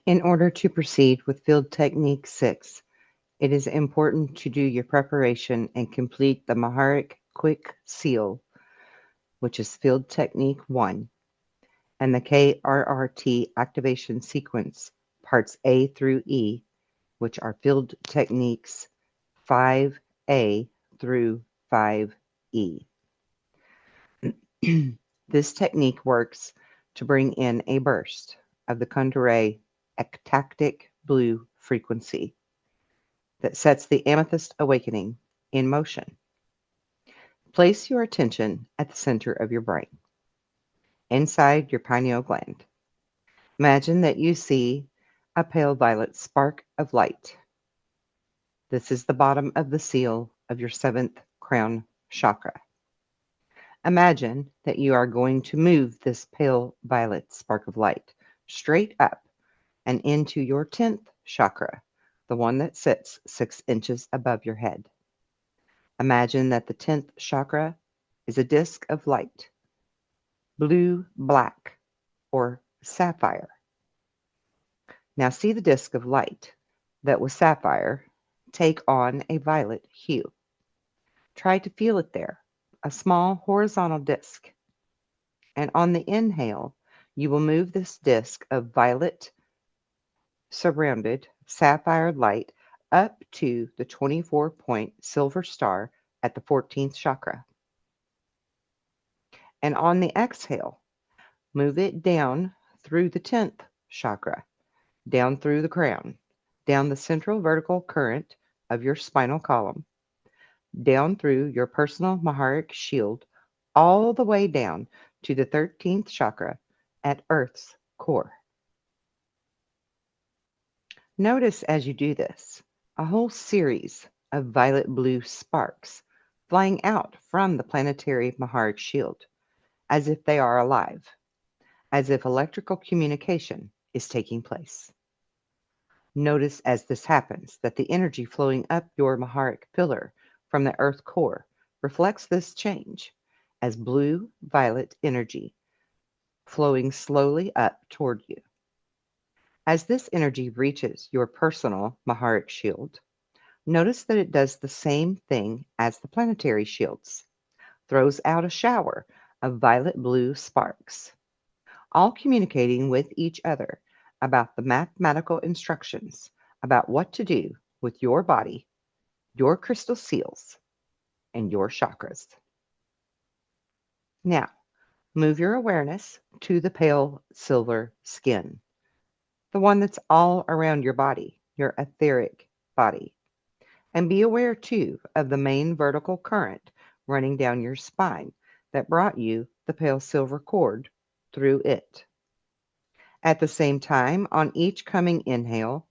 In order to proceed with Field Technique 6, it is important to do your preparation and complete the Maharic Quick Seal, which is Field Technique 1, and the KRRT activation sequence, parts A through E, which are Field Techniques 5A through 5E. This technique works to bring in a burst of the Kundalini ectactic blue frequency that sets the amethyst awakening in motion. Place your attention at the center of your brain, inside your pineal gland. Imagine that you see a pale violet spark of light. This is the bottom of the seal of your 7th crown chakra. Imagine that you are going to move this pale violet spark of light straight up and into your 10th chakra, the one that sits 6 inches above your head. Imagine that the 10th chakra is a disc of light, blue, black, or sapphire. Now see the disc of light that was sapphire take on a violet hue. Try to feel it there, a small horizontal disc. And on the inhale, you will move this disc of violet surrounded sapphire light up to the 24-point silver star at the 14th chakra. And on the exhale, move it down through the 10th chakra, down through the crown, down the central vertical current of your spinal column, down through your personal Maharic shield, all the way down to the 13th chakra at Earth's core. Notice as you do this, a whole series of violet blue sparks flying out from the planetary Maharic shield, as if they are alive, as if electrical communication is taking place. Notice as this happens that the energy flowing up your Maharic pillar from the earth core reflects this change as blue-violet energy flowing slowly up toward you. As this energy reaches your personal Maharic shield, notice that it does the same thing as the planetary shields, throws out a shower of violet blue sparks, all communicating with each other about the mathematical instructions about what to do with your body, your crystal seals, and your chakras. Now, move your awareness to the pale silver skin, the one that's all around your body, your etheric body. And be aware, too, of the main vertical current running down your spine that brought you the pale silver cord through it. At the same time, on each coming inhale,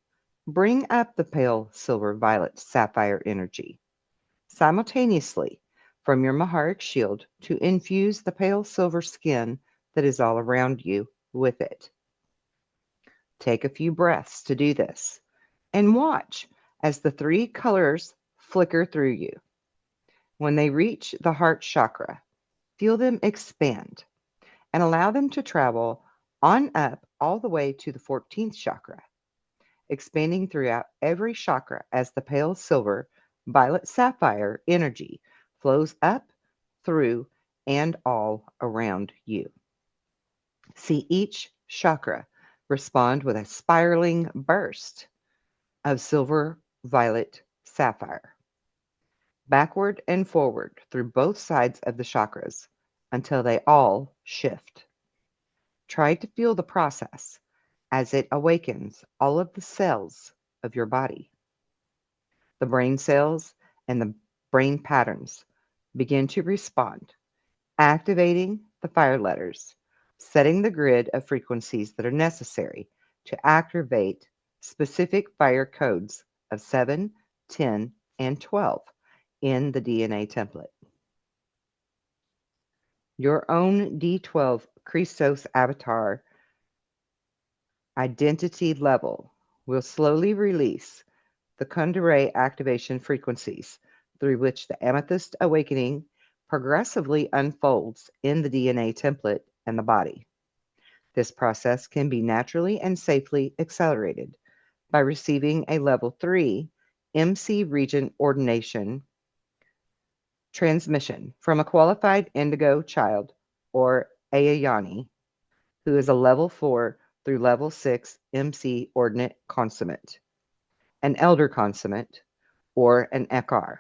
bring up the pale silver violet sapphire energy simultaneously from your Maharic shield to infuse the pale silver skin that is all around you with it. Take a few breaths to do this and watch as the 3 colors flicker through you. When they reach the heart chakra, feel them expand and allow them to travel on up all the way to the 14th chakra, expanding throughout every chakra as the pale silver violet sapphire energy flows up, through, and all around you. See each chakra respond with a spiraling burst of silver violet sapphire, backward and forward through both sides of the chakras until they all shift. Try to feel the process as it awakens all of the cells of your body. The brain cells and the brain patterns begin to respond, activating the fire letters, setting the grid of frequencies that are necessary to activate specific fire codes of 7, 10, and 12 in the DNA template. Your own D12 Christos avatar identity level will slowly release the Kundalini activation frequencies through which the amethyst awakening progressively unfolds in the DNA template and the body. This process can be naturally and safely accelerated by receiving a level 3 MC region ordination transmission from a qualified indigo child or Ayayani who is a level 4 through level 6 MC ordinate consummate, an elder consummate, or an Ekar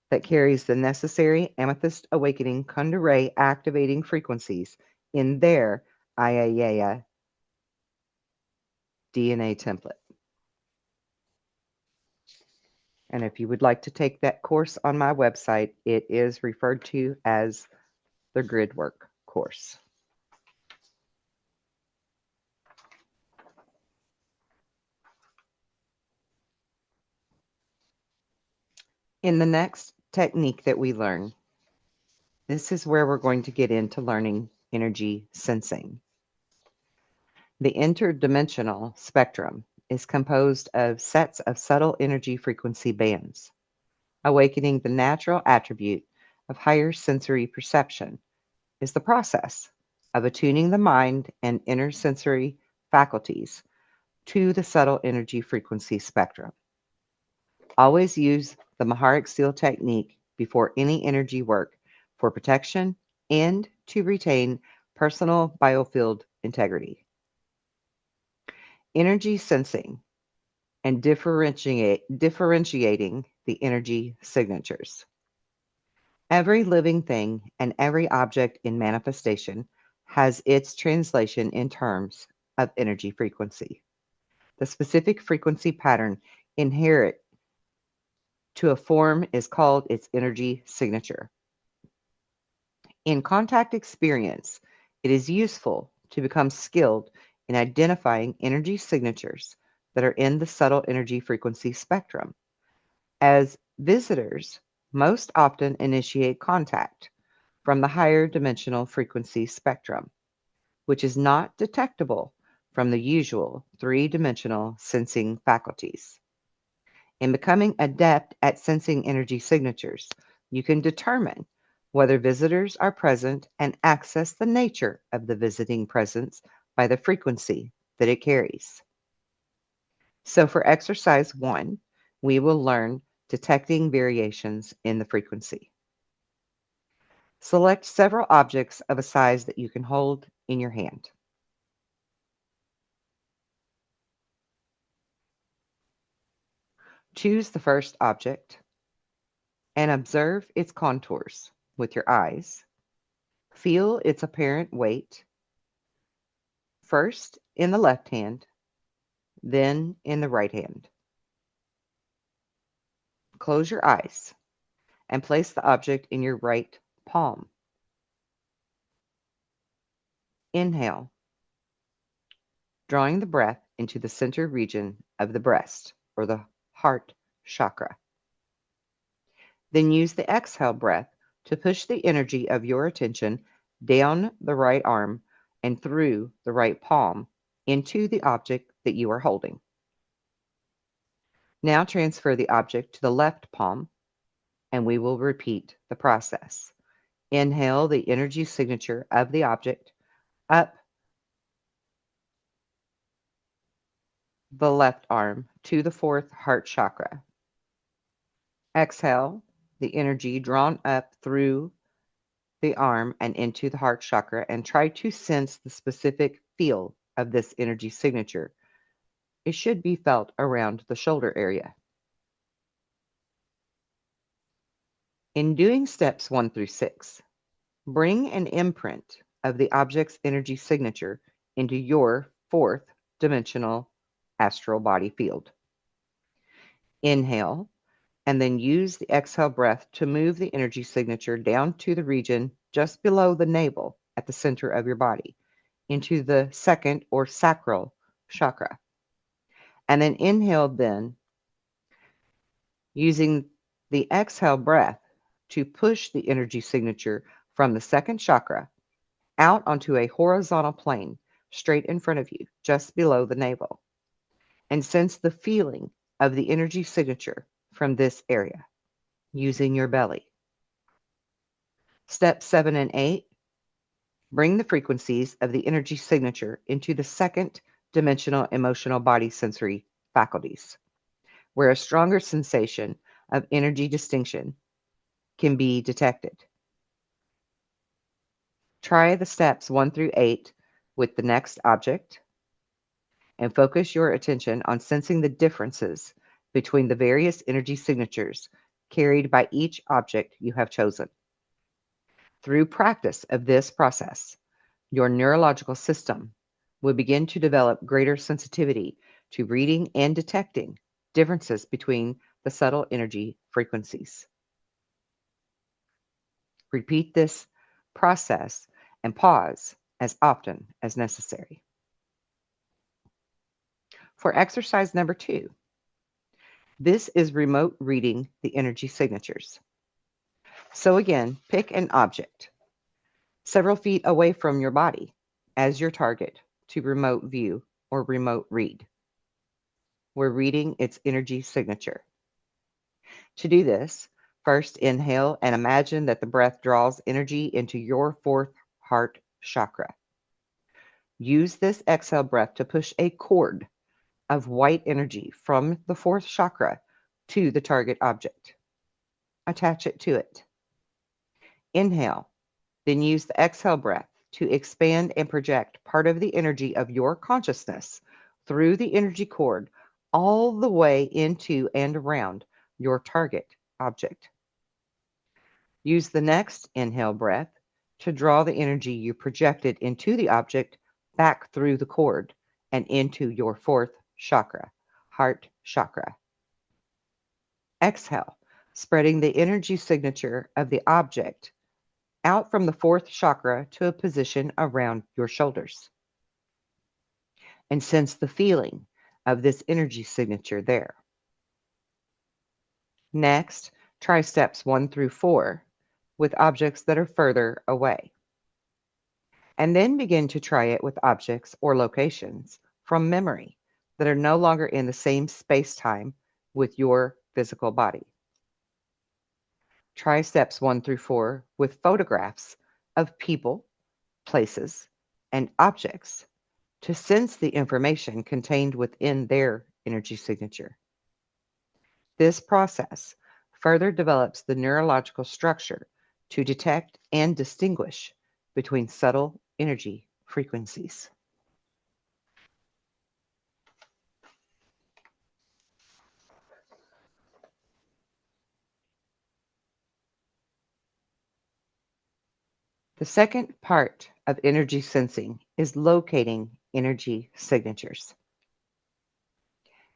that carries the necessary amethyst awakening Kundalini activating frequencies in their Ayayaya DNA template. And if you would like to take that course on my website, it is referred to as the Grid Work course. In the next technique that we learn, this is where we're going to get into learning energy sensing. The interdimensional spectrum is composed of sets of subtle energy frequency bands. Awakening the natural attribute of higher sensory perception is the process of attuning the mind and inner sensory faculties to the subtle energy frequency spectrum. Always use the Maharic Seal technique before any energy work for protection and to retain personal biofield integrity. Energy sensing and differentiating the energy signatures. Every living thing and every object in manifestation has its translation in terms of energy frequency. The specific frequency pattern inherent to a form is called its energy signature. In contact experience, it is useful to become skilled in identifying energy signatures that are in the subtle energy frequency spectrum, as visitors most often initiate contact from the higher dimensional frequency spectrum, which is not detectable from the usual three-dimensional sensing faculties. In becoming adept at sensing energy signatures, you can determine whether visitors are present and access the nature of the visiting presence by the frequency that it carries. So for exercise 1, we will learn detecting variations in the frequency. Select several objects of a size that you can hold in your hand. Choose the first object and observe its contours with your eyes. Feel its apparent weight, first in the left hand, then in the right hand. Close your eyes and place the object in your right palm. Inhale, drawing the breath into the center region of the breast or the heart chakra. Then use the exhale breath to push the energy of your attention down the right arm and through the right palm into the object that you are holding. Now transfer the object to the left palm, and we will repeat the process. Inhale the energy signature of the object up the left arm to the fourth heart chakra. Exhale the energy drawn up through the arm and into the heart chakra, and try to sense the specific feel of this energy signature. It should be felt around the shoulder area. In doing steps 1 through 6, bring an imprint of the object's energy signature into your fourth dimensional astral body field. Inhale, and then use the exhale breath to move the energy signature down to the region just below the navel at the center of your body, into the second or sacral chakra. And then inhale then, using the exhale breath to push the energy signature from the second chakra out onto a horizontal plane straight in front of you, just below the navel. And sense the feeling of the energy signature from this area, using your belly. Steps 7 and 8, Bring the frequencies of the energy signature into the second dimensional emotional body sensory faculties, where a stronger sensation of energy distinction can be detected. Try the steps 1 through 8 with the next object and focus your attention on sensing the differences between the various energy signatures carried by each object you have chosen. Through practice of this process, your neurological system will begin to develop greater sensitivity to reading and detecting differences between the subtle energy frequencies. Repeat this process and pause as often as necessary. For exercise number 2, this is remote reading the energy signatures. So again, pick an object several feet away from your body as your target to remote view or remote read. We're reading its energy signature. To do this, first inhale and imagine that the breath draws energy into your fourth heart chakra. Use this exhale breath to push a cord of white energy from the fourth chakra to the target object. Attach it to it. Inhale, then use the exhale breath to expand and project part of the energy of your consciousness through the energy cord all the way into and around your target object. Use the next inhale breath to draw the energy you projected into the object back through the cord and into your fourth chakra, heart chakra. Exhale, spreading the energy signature of the object out from the fourth chakra to a position around your shoulders. And sense the feeling of this energy signature there. Next, try steps 1 through 4 with objects that are further away. And then begin to try it with objects or locations from memory that are no longer in the same space-time with your physical body. Try steps 1 through 4 with photographs of people, places, and objects to sense the information contained within their energy signature. This process further develops the neurological structure to detect and distinguish between subtle energy frequencies. The second part of energy sensing is locating energy signatures.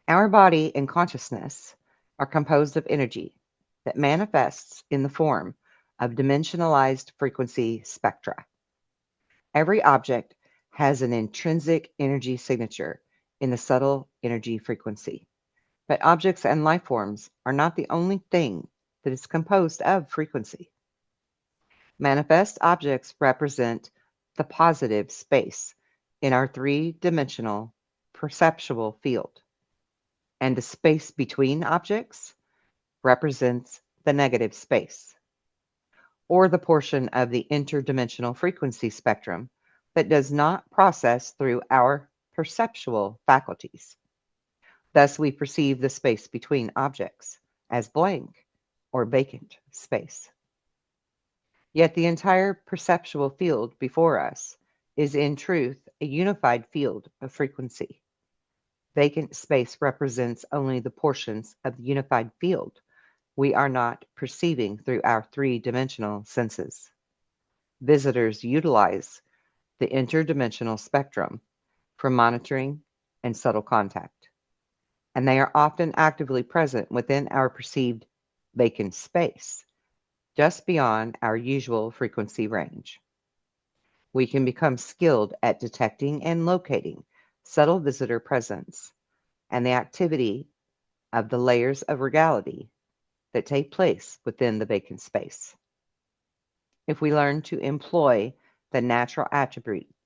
Our body and consciousness are composed of energy that manifests in the form of dimensionalized frequency spectra. Every object has an intrinsic energy signature in the subtle energy frequency. But objects and life forms are not the only thing that is composed of frequency. Manifest objects represent the positive space in our three-dimensional perceptual field, and the space between objects represents the negative space, or the portion of the interdimensional frequency spectrum that does not process through our perceptual faculties. Thus, we perceive the space between objects as blank or vacant space. Yet the entire perceptual field before us is in truth a unified field of frequency. Vacant space represents only the portions of the unified field we are not perceiving through our three-dimensional senses. Visitors utilize the interdimensional spectrum for monitoring and subtle contact, and they are often actively present within our perceived vacant space, just beyond our usual frequency range. We can become skilled at detecting and locating subtle visitor presence and the activity of the layers of reality that take place within the vacant space. If we learn to employ the natural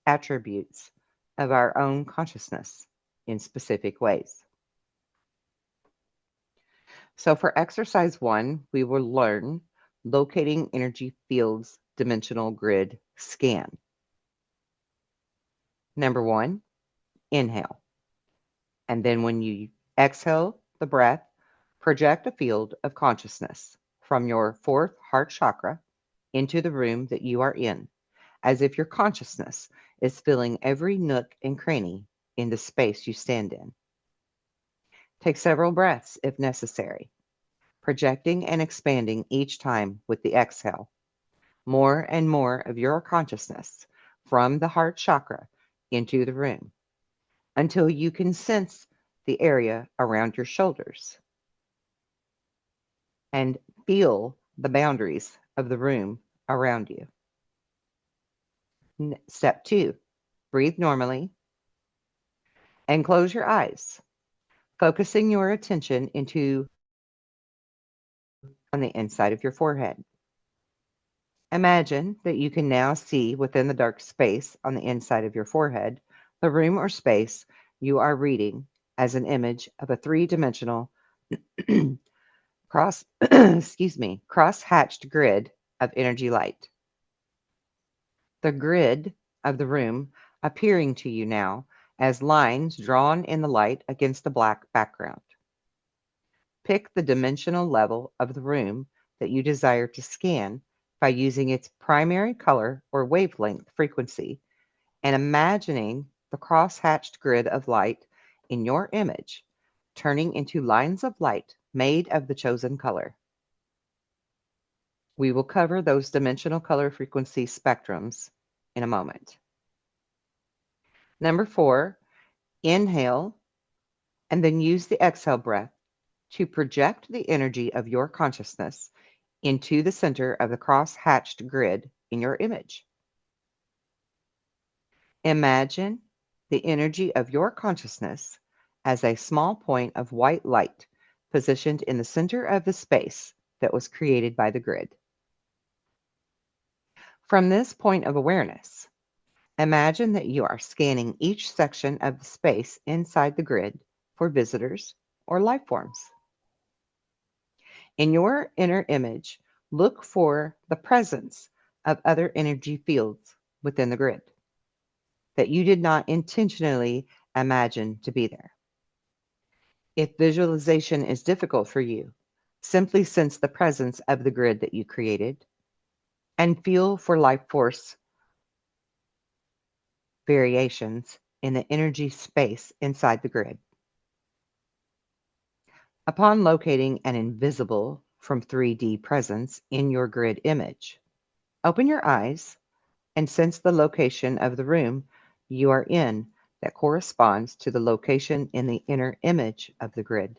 attributes of our own consciousness in specific ways. So for exercise 1, we will learn locating energy fields dimensional grid scan. Number 1, inhale. And then when you exhale the breath, project a field of consciousness from your fourth heart chakra into the room that you are in, as if your consciousness is filling every nook and cranny in the space you stand in. Take several breaths if necessary, projecting and expanding each time with the exhale. More and more of your consciousness from the heart chakra into the room until you can sense the area around your shoulders and feel the boundaries of the room around you. Step 2, breathe normally and close your eyes, focusing your attention into on the inside of your forehead. Imagine that you can now see within the dark space on the inside of your forehead the room or space you are reading as an image of a three-dimensional cross-hatched grid of energy light. The grid of the room appearing to you now as lines drawn in the light against a black background. Pick the dimensional level of the room that you desire to scan by using its primary color or wavelength frequency and imagining the cross-hatched grid of light in your image turning into lines of light made of the chosen color. We will cover those dimensional color frequency spectrums in a moment. Number 4, inhale and then use the exhale breath to project the energy of your consciousness into the center of the cross-hatched grid in your image. Imagine the energy of your consciousness as a small point of white light positioned in the center of the space that was created by the grid. From this point of awareness, imagine that you are scanning each section of the space inside the grid for visitors or life forms. In your inner image, look for the presence of other energy fields within the grid that you did not intentionally imagine to be there. If visualization is difficult for you, simply sense the presence of the grid that you created and feel for life force variations in the energy space inside the grid. Upon locating an invisible from 3D presence in your grid image, open your eyes and sense the location of the room you are in that corresponds to the location in the inner image of the grid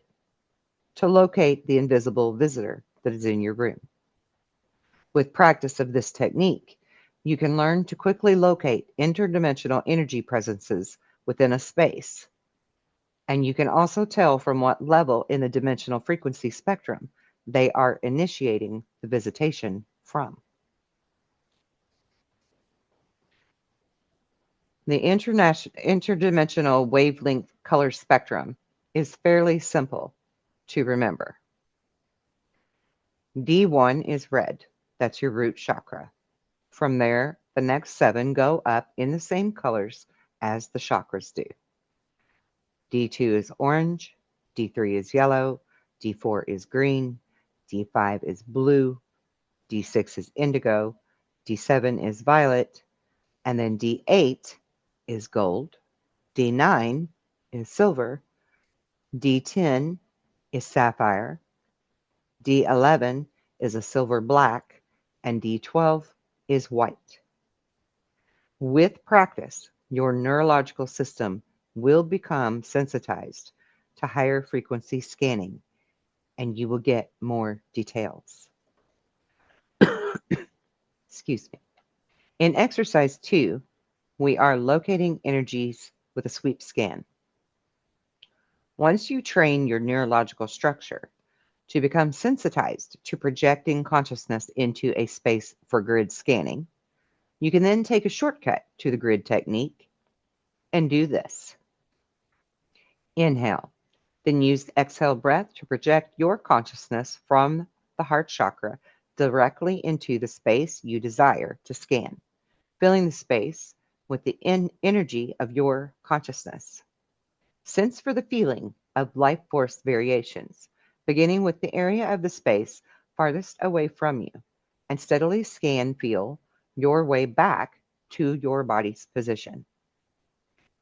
to locate the invisible visitor that is in your room. With practice of this technique, you can learn to quickly locate interdimensional energy presences within a space. And you can also tell from what level in the dimensional frequency spectrum they are initiating the visitation from. The interdimensional wavelength color spectrum is fairly simple to remember. D1 is red. That's your root chakra. From there, the next 7 go up in the same colors as the chakras do. D2 is orange, D3 is yellow, D4 is green, D5 is blue, D6 is indigo, D7 is violet, and then D8 is gold, D9 is silver, D10 is sapphire, D11 is a silver black, and D12 is white. With practice, your neurological system will become sensitized to higher frequency scanning, and you will get more details. Excuse me. In exercise 2, we are locating energies with a sweep scan. Once you train your neurological structure to become sensitized to projecting consciousness into a space for grid scanning, you can then take a shortcut to the grid technique and do this. Inhale, then use the exhale breath to project your consciousness from the heart chakra directly into the space you desire to scan, filling the space with the energy of your consciousness. Sense for the feeling of life force variations, beginning with the area of the space farthest away from you, and steadily feel your way back to your body's position.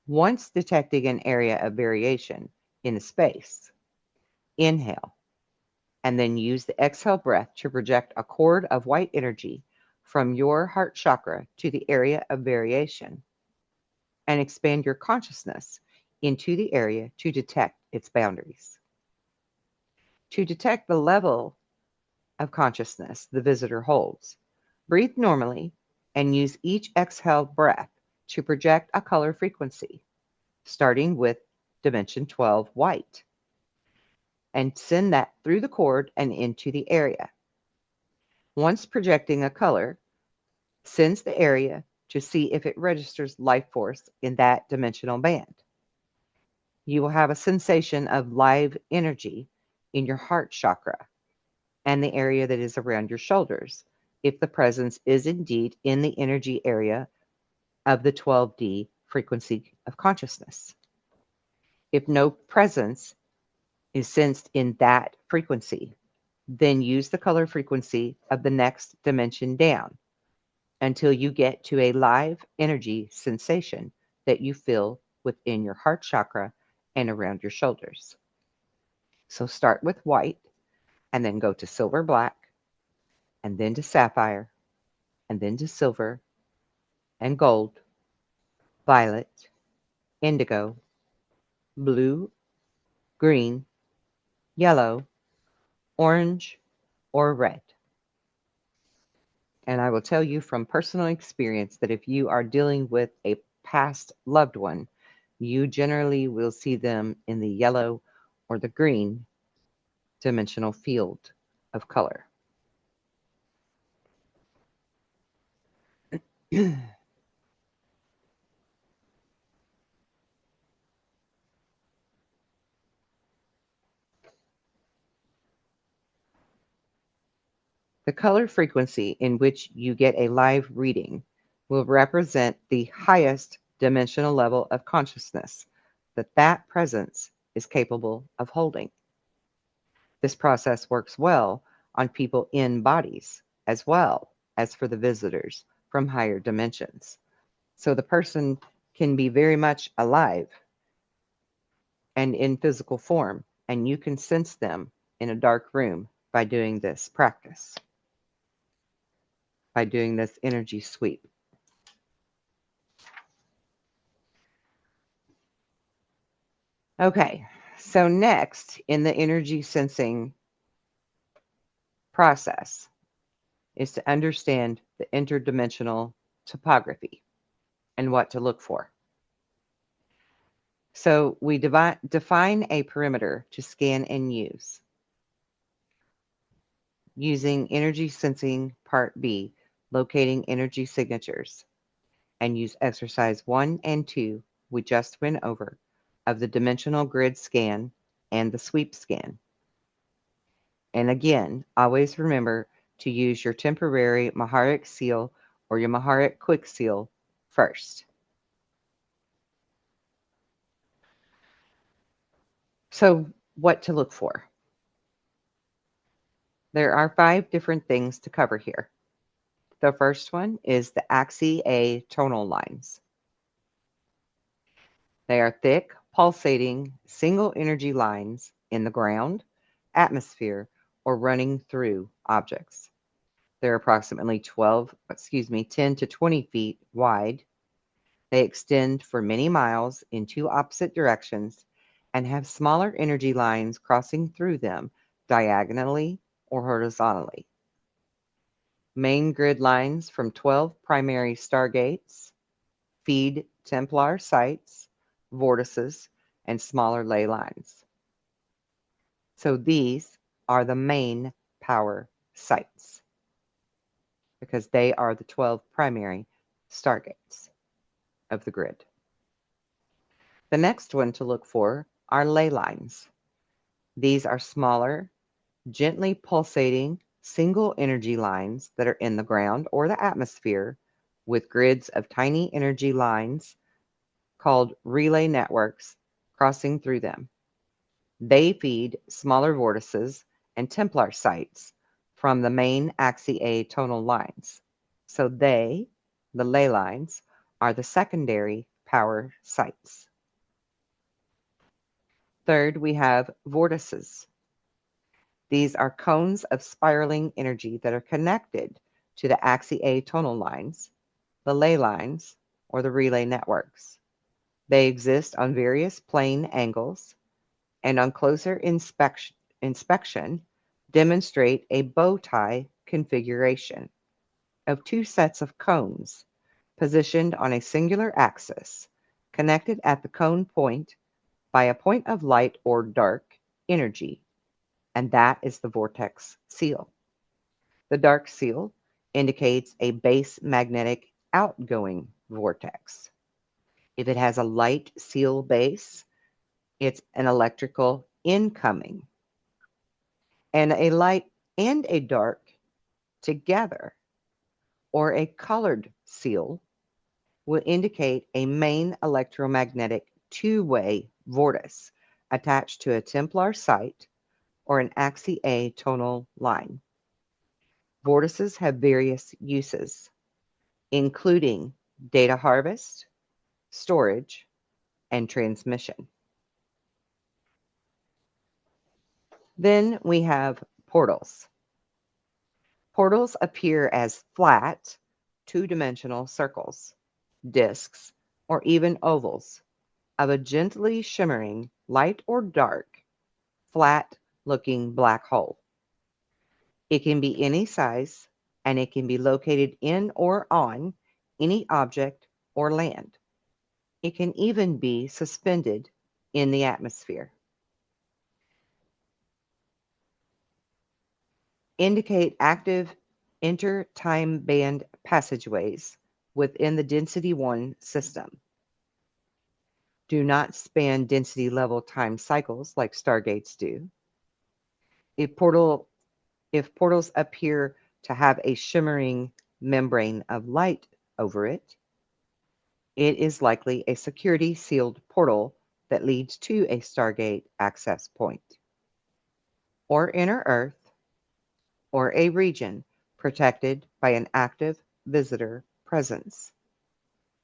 Once detecting an area of variation in the space, inhale, and then use the exhale breath to project a cord of white energy from your heart chakra to the area of variation, and expand your consciousness into the area to detect its boundaries. To detect the level of consciousness the visitor holds, breathe normally and use each exhale breath to project a color frequency, starting with dimension 12 white, and send that through the cord and into the area. Once projecting a color, sense the area to see if it registers life force in that dimensional band. You will have a sensation of live energy in your heart chakra and the area that is around your shoulders, if the presence is indeed in the energy area of the 12D frequency of consciousness. If no presence is sensed in that frequency, then use the color frequency of the next dimension down until you get to a live energy sensation that you feel within your heart chakra and around your shoulders. So start with white and then go to silver black and then to sapphire and then to silver and gold, violet, indigo, blue, green, yellow, orange, or red. And I will tell you from personal experience that if you are dealing with a past loved one, you generally will see them in the yellow or the green dimensional field of color. The color frequency in which you get a live reading will represent the highest dimensional level of consciousness that presence is capable of holding. This process works well on people in bodies as well as for the visitors from higher dimensions. So the person can be very much alive and in physical form, and you can sense them in a dark room by doing this practice, by doing this energy sweep. Okay, so next in the energy sensing process is to understand the interdimensional topography and what to look for. So we define a perimeter to scan and use. Using energy sensing part B, locating energy signatures, and use exercise 1 and 2 we just went over of the dimensional grid scan and the sweep scan. And again, always remember to use your temporary Maharic Seal or your Maharic Quick Seal first. So what to look for? There are 5 different things to cover here. The first one is the Axis A tonal lines. They are thick, pulsating, single energy lines in the ground, atmosphere, or running through objects. They're approximately 10 to 20 feet wide. They extend for many miles in 2 opposite directions and have smaller energy lines crossing through them diagonally or horizontally. Main grid lines from 12 primary stargates feed Templar sites, vortices, and smaller ley lines. So these are the main power sites because they are the 12 primary stargates of the grid. The next one to look for are ley lines. These are smaller, gently pulsating single energy lines that are in the ground or the atmosphere with grids of tiny energy lines called relay networks crossing through them. They feed smaller vortices and Templar sites from the main axiae tonal lines. So they, the ley lines, are the secondary power sites. Third, we have vortices. These are cones of spiraling energy that are connected to the axiae tonal lines, the ley lines, or the relay networks. They exist on various plane angles, and on closer inspection demonstrate a bow tie configuration of two sets of cones positioned on a singular axis, connected at the cone point by a point of light or dark energy, and that is the vortex seal. The dark seal indicates a base magnetic outgoing vortex. If it has a light seal base, it's an electrical incoming. And a light and a dark together, or a colored seal, will indicate a main electromagnetic two-way vortice attached to a Templar site or an axiae tonal line. Vortices have various uses, including data harvest, storage, and transmission. Then we have portals. Portals appear as flat, two-dimensional circles, discs, or even ovals of a gently shimmering, light or dark, flat-looking black hole. It can be any size, and it can be located in or on any object or land. It can even be suspended in the atmosphere. Indicate active inter-time band passageways within the density 1 system. Do not span density level time cycles like stargates do. If portals appear to have a shimmering membrane of light over it, it is likely a security sealed portal that leads to a stargate access point, or inner Earth, or a region protected by an active visitor presence.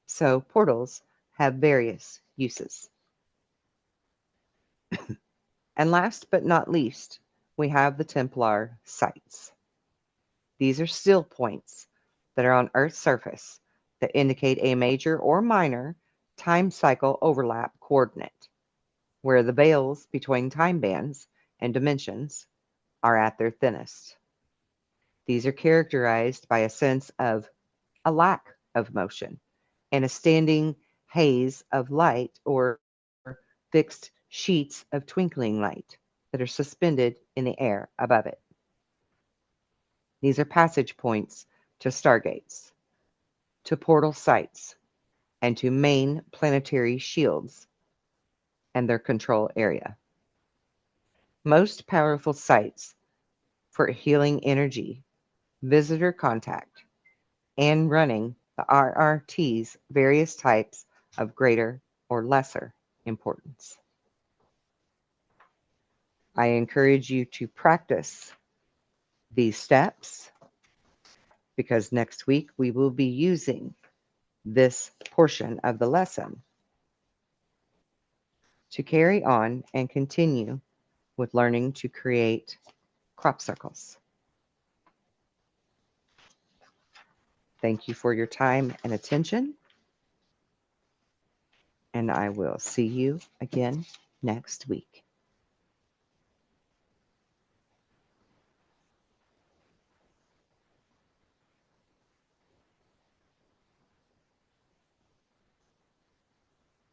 So portals have various uses. And last but not least, we have the Templar sites. These are still points that are on Earth's surface that indicate a major or minor time cycle overlap coordinate, where the veils between time bands and dimensions are at their thinnest. These are characterized by a sense of a lack of motion and a standing haze of light or fixed sheets of twinkling light that are suspended in the air above it. These are passage points to stargates, to portal sites, and to main planetary shields and their control area. Most powerful sites for healing energy, visitor contact, and running the RRT's various types of greater or lesser importance. I encourage you to practice these steps because next week we will be using this portion of the lesson to carry on and continue with learning to create crop circles. Thank you for your time and attention, and I will see you again next week.